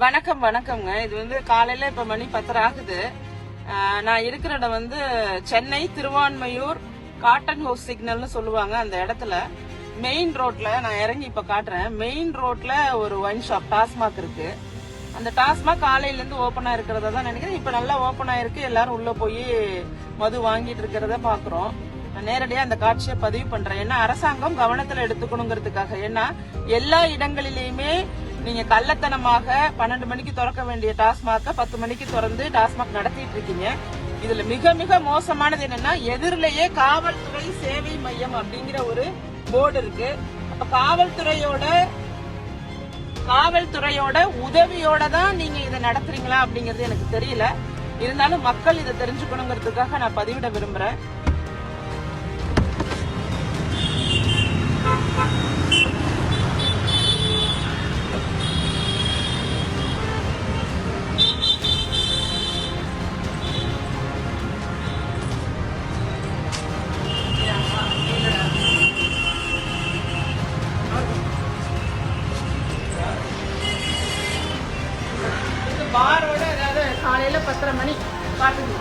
வணக்கம் வணக்கம்ங்க. இது காலையில இப்ப மணி 10 ஆகுது. நான் இருக்கிற இடம் சென்னை திருவான்மையூர் காட்டன் ஹவுஸ் சிக்னல்னு சொல்லுவாங்க. அந்த இடத்துல மெயின் ரோட்ல நான் இறங்கி இப்ப காட்டுறேன். மெயின் ரோட்ல ஒரு ஒயின் ஷாப் டாஸ்மாக் இருக்கு. அந்த டாஸ்மாக் காலையில இருந்து ஓபனா இருக்கிறதா தான் நினைக்கிறேன். இப்ப நல்லா ஓபன் ஆயிருக்கு. எல்லாரும் உள்ள போய் மது வாங்கிட்டு இருக்கிறத பாக்குறோம். நேரடியா அந்த காட்சியை பதிவு பண்றேன். ஏன்னா அரசாங்கம் கவனத்துல எடுத்துக்கணுங்கிறதுக்காக. ஏன்னா எல்லா இடங்களிலுமே நீங்க கள்ளத்தனமாக 12 மணிக்கு திறக்க வேண்டிய டாஸ்மாக 10 மணிக்கு திறந்து டாஸ்மாக் நடத்திட்டு இருக்கீங்க. இதுல மிக மிக மோசமானது என்னன்னா, எதிரிலேயே காவல்துறை சேவை மையம் அப்படிங்கிற ஒரு போர்டு இருக்கு. அப்ப காவல்துறையோட உதவியோட தான் நீங்க இதை நடத்துறீங்களா அப்படிங்கறது எனக்கு தெரியல. இருந்தாலும் மக்கள் இதை தெரிஞ்சுக்கணுங்கிறதுக்காக நான் பதிவிட விரும்புறேன். பாரோட ஏதாவது காலையில 10:30 மணி பாத்துங்க.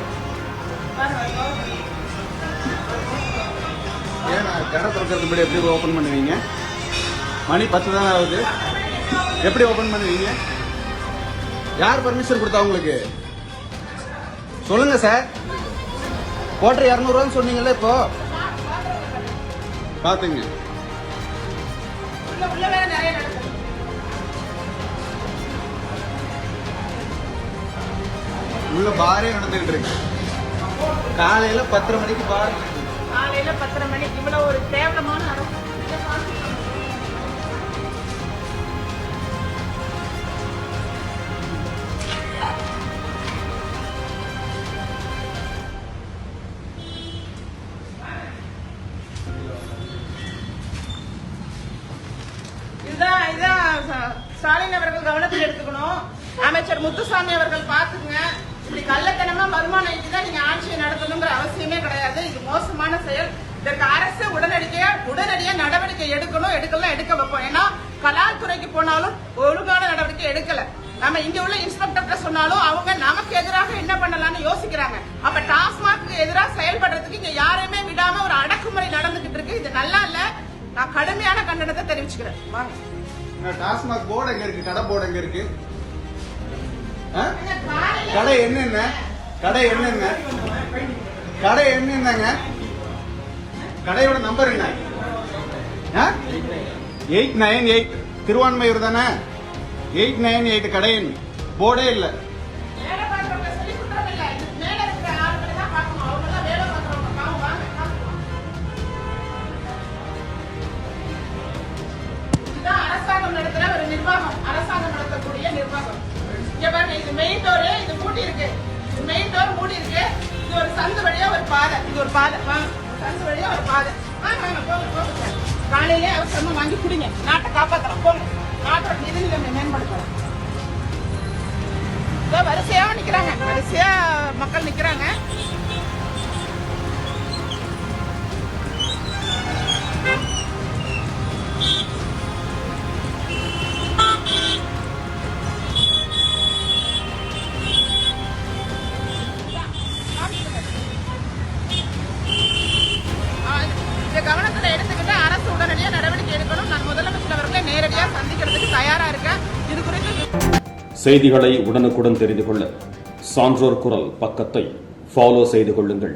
ஏன் கடை திறக்கிறதுக்கு முன்னாடி எப்படி ஓபன் பண்ணுவீங்க? மணி 10 தான் ஆகுது. எப்படி ஓபன் பண்ணுவீங்க? யார் பர்மிஷன் கொடுத்தா உங்களுக்கு? சொல்லுங்க சார். கோட்டர் 200 ரூபான்னு சொன்னீங்கல்ல, இப்போ பாத்துங்க. உள்ள பாரே நடந்துகிட்டு இருக்கு. காலையில 10:30 மணிக்கு பார். காலையில 10:30 மணிக்கு இவ்வளவு ஒரு கேவலமான இதுதான் ஸ்டாலின் அவர்கள் கவனத்தில் எடுத்துக்கணும். அமைச்சர் முத்துசாமி அவர்கள் பாத்துங்க. இப்படி கள்ளத்தனமா வருமானம் ஈட்டிதான் நீங்க ஆட்சியை நடத்தணுங்கிற அவசியமே கிடையாது. இது மோசமான செயல். இதற்கு அரசு உடனடியா நடவடிக்கை எடுக்கலாம், எடுக்க வைப்போம். ஏன்னா கலால் துறைக்கு போனாலும் ஒழுங்கான நடவடிக்கை எடுக்கல. நம்ம இங்க உள்ள இன்ஸ்பெக்டர் சொன்னாலும் அவங்க நமக்கு எதிராக என்ன பண்ணலாம்னு யோசிக்கிறாங்க. அப்ப டாஸ்மாக்கு எதிராக செயல்படுறதுக்கு இங்க யாரையுமே விடாம ஒரு அடக்குமுறை நடந்துகிட்டு இருக்கு. இது நல்லா இல்ல. நான் கடுமையான கண்டனத்தை தெரிவிச்சுக்கிறேன். டாஸ்மாக் போர்டு எங்க இருக்கு? கடை போர்டு எங்க இருக்கு? கடை என்னங்க? கடையோட நம்பர் என்ன? 898 திருவான்மையூர் தானே? 898 கடையின் போர்டே இல்ல. அரசாங்கம் நடத்தக்கூடிய நிர்வாகம். இங்க பாருங்க, இது மெயின் டோர். இது மூடி இருக்கு. மெயின் டோர் மூடி இருக்கு. இது ஒரு சந்து வழியா ஒரு பாதை. இது ஒரு பாதை. சந்து வழியா ஒரு பாதை. போங்க. காலையிலே அவசரமா வாங்கி குடிங்க. நாட்டை காப்பாற்றலாம். போங்க. நாட்டோட நிதி நிலைமை மேம்படுத்தலாம். வரிசையா நிக்கிறாங்க. வரிசையா மக்கள் நிக்கிறாங்க. கவனத்துல எடுத்துக்கிட்டு அரசு உடனடியாக நடவடிக்கை எடுக்கணும். நான் முதலமைச்சர் அவர்களை நேரடியாக சந்திக்கிறதுக்கு தயாரா இருக்கேன். இது குறித்து செய்திகளை உடனுக்குடன் தெரிந்து கொள்ள சான்றோர் குரல் பக்கத்தை ஃபாலோ செய்து கொள்ளுங்கள்.